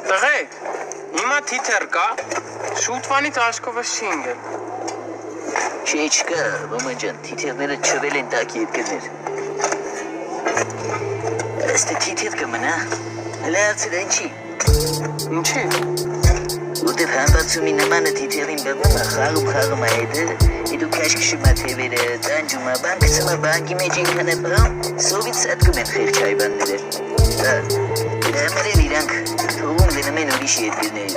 Տղեկ, հիմա թիթեր կա, շուտվանից աշկովը չի ինգել։ Չէ չկա, ոմա ջան, թիթերները չվել են տակի երկրներ։ Ըստ թիթեր կմնա, հլա հարցր ինչի։ Ինչի։ Որտև համբարձումի նմանը թիթերին բեղնում է, խաղում է հետը, դու կաշկշում է թևերը, տանջում է, բան կսում է բանկի մեջ ինքան է պրում, սովից սատկում են խեղճ հայբանները։ Դամերել իրանք թողում դնում են ուրիշ երկրներից,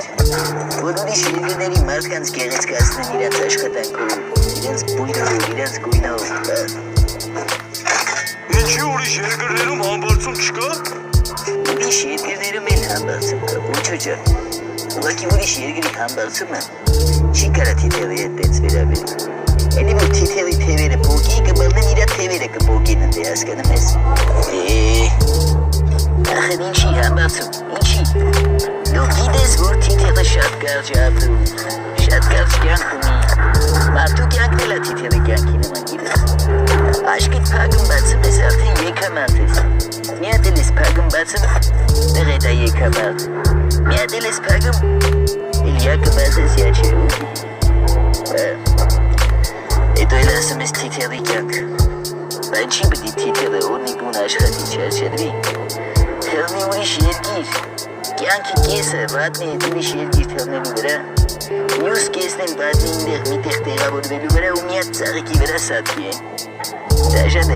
որ ուրիշ երկրների մարդկանց գեղեցկացնեն իրանց աշխատանքով, իրանց բույրով, իրանց գույնով։ Ինչի ուրիշ երկրներում համբարձում չկա։ Ուրիշ երկրներում էլ համբարձում կա, ոչ ջան։ Ուղղակի ուրիշ երկրի համբարձումը չի կարա թիթերի հետ տենց վերաբերել։ Էլի որ թիթերի թևերը բոգի կբռնեն իրա թևերը կբոգին ընդ է հասկանում ես։ Ախր ինչի համբարձում, ինչի։ Դու գիտես որ թիթերը շատ կարճ է ապրում, շատ կարճ կյանք ունի։ Մարդու կյանքն էլ է թիթերի կյանքի նման գիտես։ Աշկիդ փագում բացում ես արդեն եկամարդ ես։ Մի հատ էլ ես փագում բացում, դեղ էդ է եկամարդ։ Մի հատ էլ ես փագում, էլ յակը բացես յա չէ ուղի։ Հետո էլ ասում ես թիթերի կյանք։ Բայց չի բդի թիթերը օրնի գուն աշխատի չարչերվի։ Թելնի ուրիշ երկիր, կյանքի կեսը վատնի հետ ուրիշ երկիր թելնելու վրա, մյուս կեսն էլ վատնի ինդեղ միտեղ տեղավորվելու վրա ու մի հատ ծաղիկի վրա սատկի են։ Դաժան է։